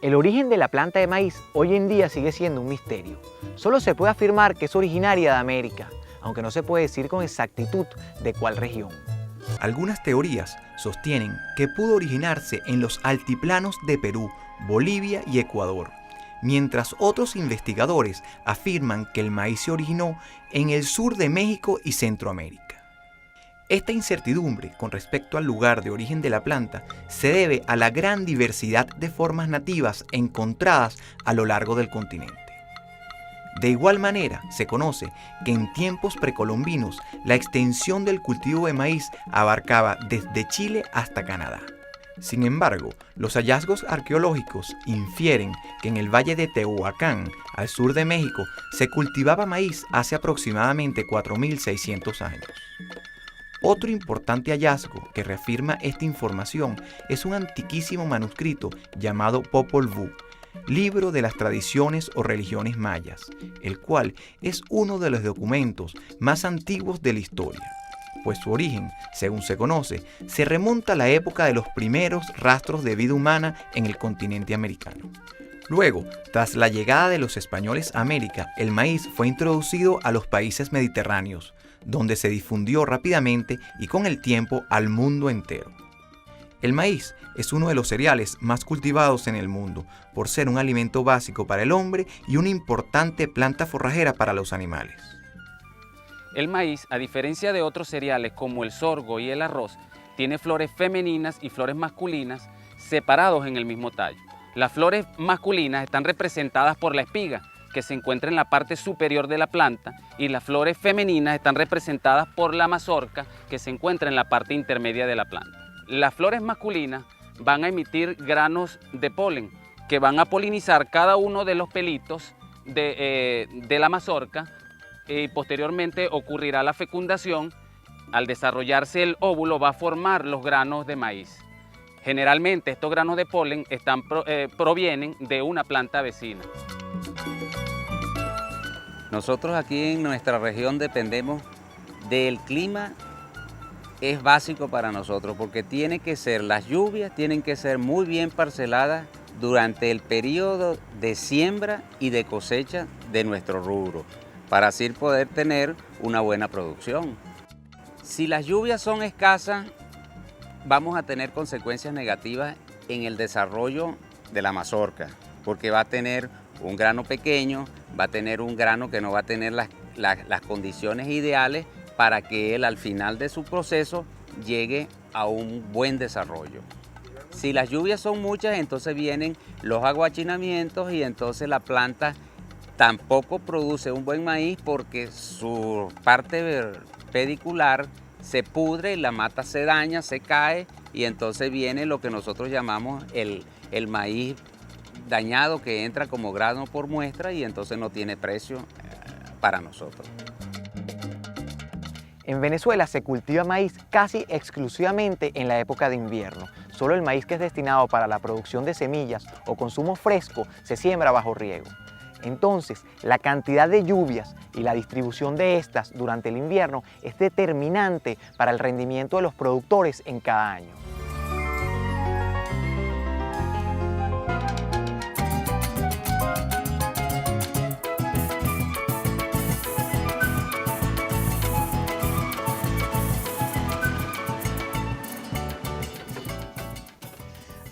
El origen de la planta de maíz hoy en día sigue siendo un misterio. Solo se puede afirmar que es originaria de América, aunque no se puede decir con exactitud de cuál región. Algunas teorías sostienen que pudo originarse en los altiplanos de Perú, Bolivia y Ecuador, mientras otros investigadores afirman que el maíz se originó en el sur de México y Centroamérica. Esta incertidumbre con respecto al lugar de origen de la planta se debe a la gran diversidad de formas nativas encontradas a lo largo del continente. De igual manera, se conoce que en tiempos precolombinos la extensión del cultivo de maíz abarcaba desde Chile hasta Canadá. Sin embargo, los hallazgos arqueológicos infieren que en el valle de Tehuacán, al sur de México, se cultivaba maíz hace aproximadamente 4.600 años. Otro importante hallazgo que reafirma esta información es un antiquísimo manuscrito llamado Popol Vuh, libro de las tradiciones o religiones mayas, el cual es uno de los documentos más antiguos de la historia, pues su origen, según se conoce, se remonta a la época de los primeros rastros de vida humana en el continente americano. Luego, tras la llegada de los españoles a América, el maíz fue introducido a los países mediterráneos, donde se difundió rápidamente y con el tiempo al mundo entero. El maíz es uno de los cereales más cultivados en el mundo, por ser un alimento básico para el hombre y una importante planta forrajera para los animales. El maíz, a diferencia de otros cereales como el sorgo y el arroz, tiene flores femeninas y flores masculinas separados en el mismo tallo. Las flores masculinas están representadas por la espiga, que se encuentra en la parte superior de la planta, y las flores femeninas están representadas por la mazorca, que se encuentra en la parte intermedia de la planta. Las flores masculinas van a emitir granos de polen, que van a polinizar cada uno de los pelitos de la mazorca, y posteriormente ocurrirá la fecundación. Al desarrollarse el óvulo va a formar los granos de maíz. Generalmente estos granos de polen provienen de una planta vecina. Nosotros aquí en nuestra región dependemos del clima, es básico para nosotros porque las lluvias tienen que ser muy bien parceladas durante el periodo de siembra y de cosecha de nuestro rubro, para así poder tener una buena producción. Si las lluvias son escasas, vamos a tener consecuencias negativas en el desarrollo de la mazorca, porque va a tener un grano pequeño, va a tener un grano que no va a tener las condiciones ideales para que él al final de su proceso llegue a un buen desarrollo. Si las lluvias son muchas, entonces vienen los aguachinamientos y entonces la planta tampoco produce un buen maíz porque su parte pedicular se pudre y la mata se daña, se cae y entonces viene lo que nosotros llamamos el maíz dañado, que entra como grano por muestra y entonces no tiene precio para nosotros. En Venezuela se cultiva maíz casi exclusivamente en la época de invierno. Solo el maíz que es destinado para la producción de semillas o consumo fresco se siembra bajo riego. Entonces, la cantidad de lluvias y la distribución de estas durante el invierno es determinante para el rendimiento de los productores en cada año.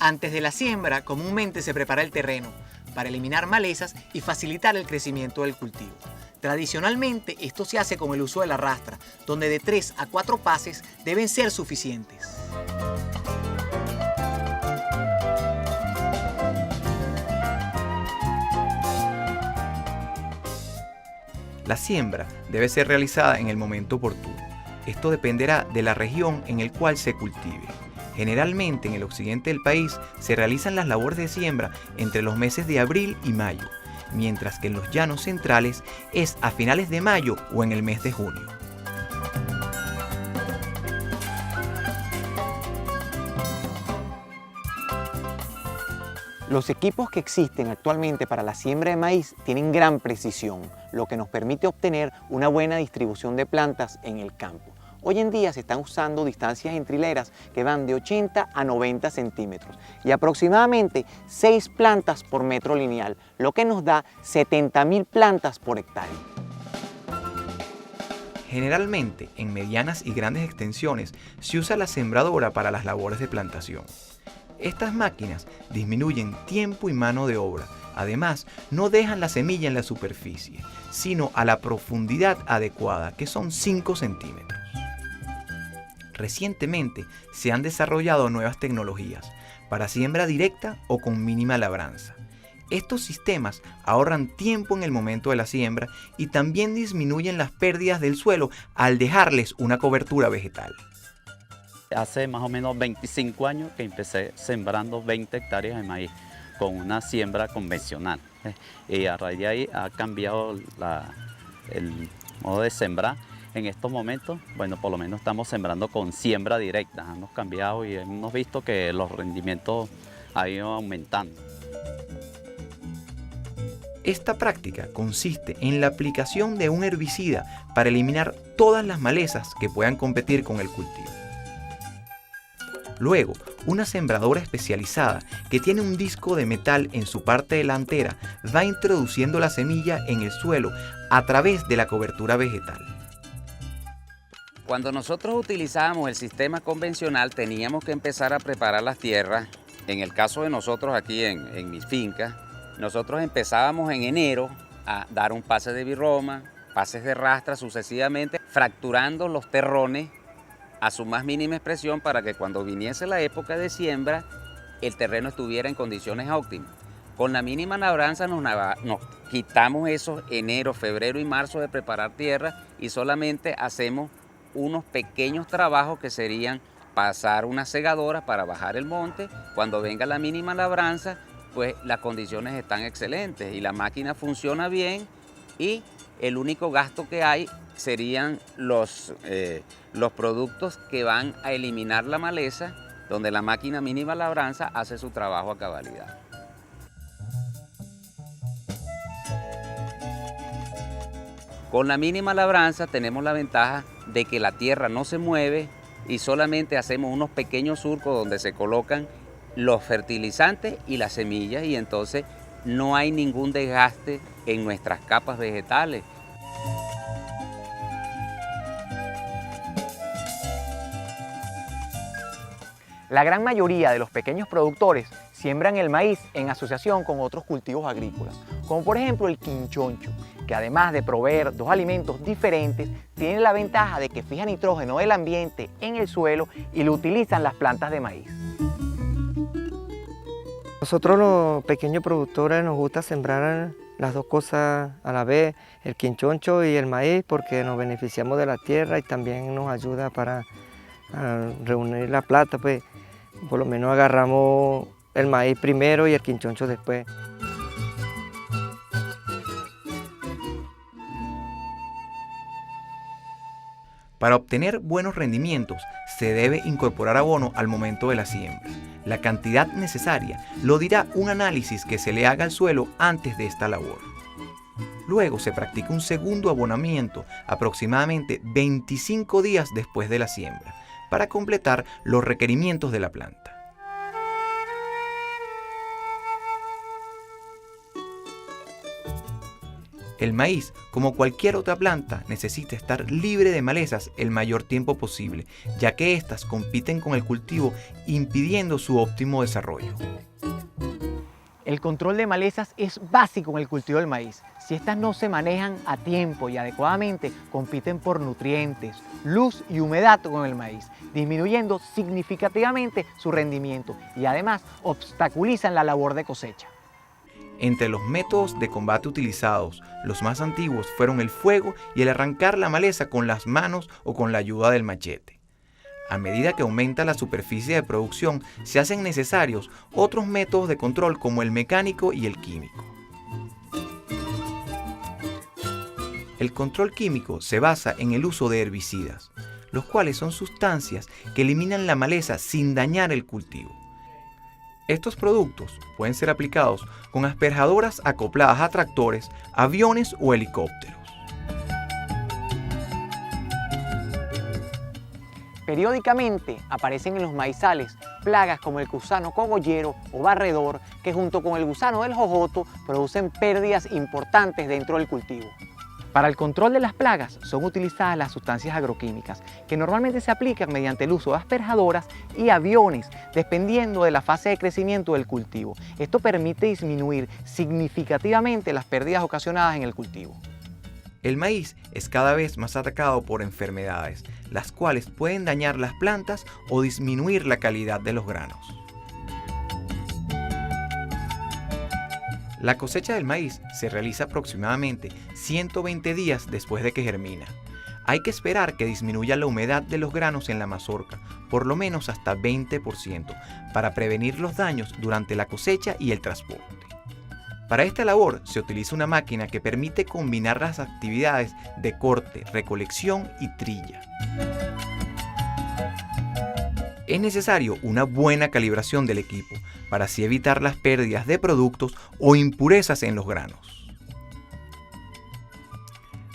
Antes de la siembra, comúnmente se prepara el terreno para eliminar malezas y facilitar el crecimiento del cultivo. Tradicionalmente, esto se hace con el uso de la rastra, donde de 3 a 4 pases deben ser suficientes. La siembra debe ser realizada en el momento oportuno. Esto dependerá de la región en el cual se cultive. Generalmente en el occidente del país se realizan las labores de siembra entre los meses de abril y mayo, mientras que en los llanos centrales es a finales de mayo o en el mes de junio. Los equipos que existen actualmente para la siembra de maíz tienen gran precisión, lo que nos permite obtener una buena distribución de plantas en el campo. Hoy en día se están usando distancias entre hileras que van de 80 a 90 centímetros y aproximadamente 6 plantas por metro lineal, lo que nos da 70.000 plantas por hectárea. Generalmente, en medianas y grandes extensiones se usa la sembradora para las labores de plantación. Estas máquinas disminuyen tiempo y mano de obra. Además, no dejan la semilla en la superficie, sino a la profundidad adecuada, que son 5 centímetros. Recientemente se han desarrollado nuevas tecnologías para siembra directa o con mínima labranza. Estos sistemas ahorran tiempo en el momento de la siembra y también disminuyen las pérdidas del suelo al dejarles una cobertura vegetal. Hace más o menos 25 años que empecé sembrando 20 hectáreas de maíz con una siembra convencional. Y a raíz de ahí ha cambiado el modo de sembrar. En estos momentos, bueno, por lo menos estamos sembrando con siembra directa. Hemos cambiado y hemos visto que los rendimientos han ido aumentando. Esta práctica consiste en la aplicación de un herbicida para eliminar todas las malezas que puedan competir con el cultivo. Luego, una sembradora especializada que tiene un disco de metal en su parte delantera va introduciendo la semilla en el suelo a través de la cobertura vegetal. Cuando nosotros utilizábamos el sistema convencional teníamos que empezar a preparar las tierras. En el caso de nosotros aquí en mi finca, nosotros empezábamos en enero a dar un pase de birroma, pases de rastra sucesivamente, fracturando los terrones a su más mínima expresión para que cuando viniese la época de siembra el terreno estuviera en condiciones óptimas. Con la mínima labranza nos quitamos esos enero, febrero y marzo de preparar tierra y solamente hacemos unos pequeños trabajos que serían pasar unas segadoras para bajar el monte. Cuando venga la mínima labranza, pues las condiciones están excelentes y la máquina funciona bien y el único gasto que hay serían los productos que van a eliminar la maleza, donde la máquina mínima labranza hace su trabajo a cabalidad. Con la mínima labranza tenemos la ventaja de que la tierra no se mueve y solamente hacemos unos pequeños surcos donde se colocan los fertilizantes y las semillas y entonces no hay ningún desgaste en nuestras capas vegetales. La gran mayoría de los pequeños productores siembran el maíz en asociación con otros cultivos agrícolas, como por ejemplo el quinchoncho, que además de proveer dos alimentos diferentes, tiene la ventaja de que fija nitrógeno del ambiente en el suelo y lo utilizan las plantas de maíz. Nosotros los pequeños productores nos gusta sembrar las dos cosas a la vez, el quinchoncho y el maíz, porque nos beneficiamos de la tierra y también nos ayuda para reunir la plata, pues por lo menos agarramos el maíz primero y el quinchoncho después. Para obtener buenos rendimientos se debe incorporar abono al momento de la siembra. La cantidad necesaria lo dirá un análisis que se le haga al suelo antes de esta labor. Luego se practica un segundo abonamiento aproximadamente 25 días después de la siembra para completar los requerimientos de la planta. El maíz, como cualquier otra planta, necesita estar libre de malezas el mayor tiempo posible, ya que éstas compiten con el cultivo impidiendo su óptimo desarrollo. El control de malezas es básico en el cultivo del maíz. Si estas no se manejan a tiempo y adecuadamente, compiten por nutrientes, luz y humedad con el maíz, disminuyendo significativamente su rendimiento y además obstaculizan la labor de cosecha. Entre los métodos de combate utilizados, los más antiguos fueron el fuego y el arrancar la maleza con las manos o con la ayuda del machete. A medida que aumenta la superficie de producción, se hacen necesarios otros métodos de control como el mecánico y el químico. El control químico se basa en el uso de herbicidas, los cuales son sustancias que eliminan la maleza sin dañar el cultivo. Estos productos pueden ser aplicados con asperjadoras acopladas a tractores, aviones o helicópteros. Periódicamente aparecen en los maizales plagas como el gusano cogollero o barredor, que junto con el gusano del jojoto producen pérdidas importantes dentro del cultivo. Para el control de las plagas son utilizadas las sustancias agroquímicas, que normalmente se aplican mediante el uso de asperjadoras y aviones, dependiendo de la fase de crecimiento del cultivo. Esto permite disminuir significativamente las pérdidas ocasionadas en el cultivo. El maíz es cada vez más atacado por enfermedades, las cuales pueden dañar las plantas o disminuir la calidad de los granos. La cosecha del maíz se realiza aproximadamente 120 días después de que germina. Hay que esperar que disminuya la humedad de los granos en la mazorca, por lo menos hasta 20%, para prevenir los daños durante la cosecha y el transporte. Para esta labor se utiliza una máquina que permite combinar las actividades de corte, recolección y trilla. Es necesario una buena calibración del equipo para así evitar las pérdidas de productos o impurezas en los granos.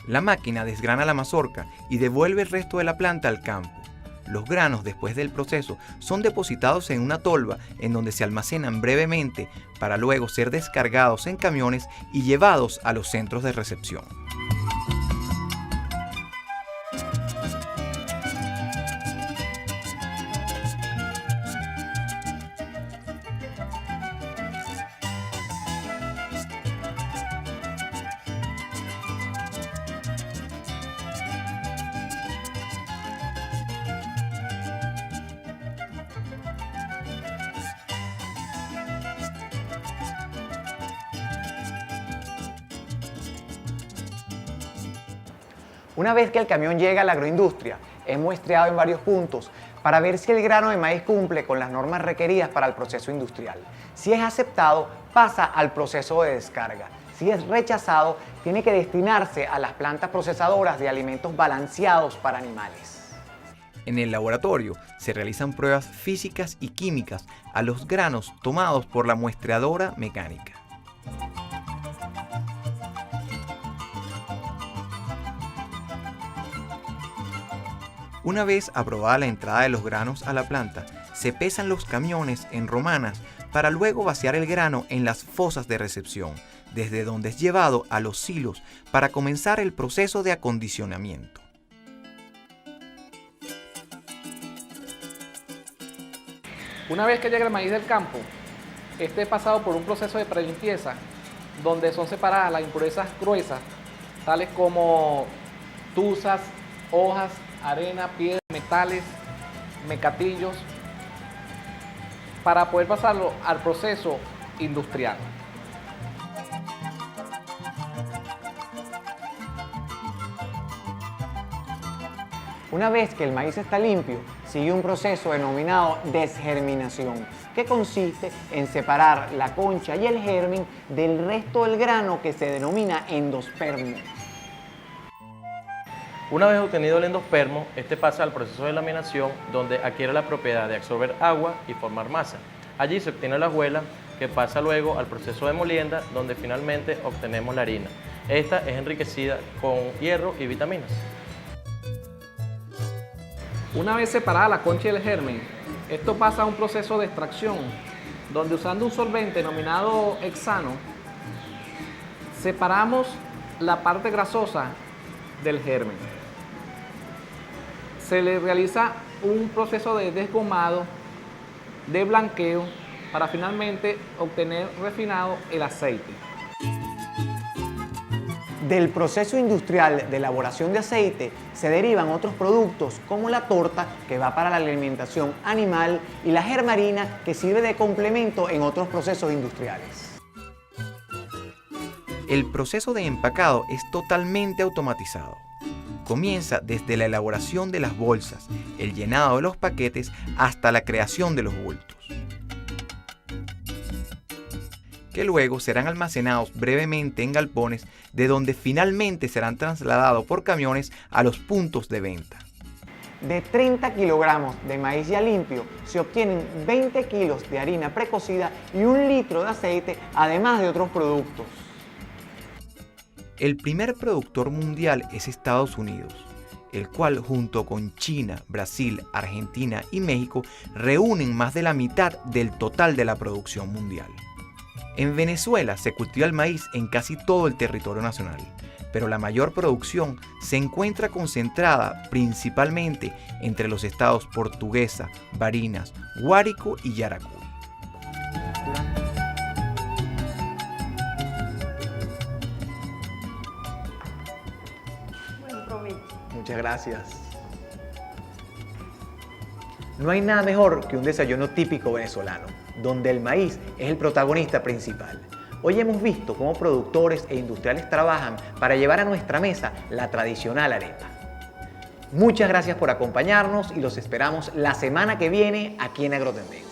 La máquina desgrana la mazorca y devuelve el resto de la planta al campo. Los granos, después del proceso, son depositados en una tolva en donde se almacenan brevemente para luego ser descargados en camiones y llevados a los centros de recepción. Una vez que el camión llega a la agroindustria, es muestreado en varios puntos para ver si el grano de maíz cumple con las normas requeridas para el proceso industrial. Si es aceptado, pasa al proceso de descarga. Si es rechazado, tiene que destinarse a las plantas procesadoras de alimentos balanceados para animales. En el laboratorio se realizan pruebas físicas y químicas a los granos tomados por la muestreadora mecánica. Una vez aprobada la entrada de los granos a la planta, se pesan los camiones en romanas para luego vaciar el grano en las fosas de recepción, desde donde es llevado a los silos para comenzar el proceso de acondicionamiento. Una vez que llega el maíz del campo, este es pasado por un proceso de prelimpieza donde son separadas las impurezas gruesas, tales como tuzas, hojas, arena, piedra, metales, mecatillos, para poder pasarlo al proceso industrial. Una vez que el maíz está limpio, sigue un proceso denominado desgerminación, que consiste en separar la concha y el germen del resto del grano, que se denomina endospermo. Una vez obtenido el endospermo, este pasa al proceso de laminación, donde adquiere la propiedad de absorber agua y formar masa. Allí se obtiene la hojuela, que pasa luego al proceso de molienda, donde finalmente obtenemos la harina. Esta es enriquecida con hierro y vitaminas. Una vez separada la concha y el germen, esto pasa a un proceso de extracción, donde usando un solvente denominado hexano, separamos la parte grasosa del germen. Se le realiza un proceso de desgomado, de blanqueo, para finalmente obtener refinado el aceite. Del proceso industrial de elaboración de aceite se derivan otros productos como la torta, que va para la alimentación animal, y la germarina, que sirve de complemento en otros procesos industriales. El proceso de empacado es totalmente automatizado. Comienza desde la elaboración de las bolsas, el llenado de los paquetes, hasta la creación de los bultos, que luego serán almacenados brevemente en galpones, de donde finalmente serán trasladados por camiones a los puntos de venta. De 30 kilogramos de maíz ya limpio se obtienen 20 kilos de harina precocida y 1 litro de aceite, además de otros productos. El primer productor mundial es Estados Unidos, el cual junto con China, Brasil, Argentina y México reúnen más de la mitad del total de la producción mundial. En Venezuela se cultiva el maíz en casi todo el territorio nacional, pero la mayor producción se encuentra concentrada principalmente entre los estados Portuguesa, Barinas, Guárico y Yaracuy. Muchas gracias. No hay nada mejor que un desayuno típico venezolano, donde el maíz es el protagonista principal. Hoy hemos visto cómo productores e industriales trabajan para llevar a nuestra mesa la tradicional arepa. Muchas gracias por acompañarnos y los esperamos la semana que viene aquí en Agrotendén.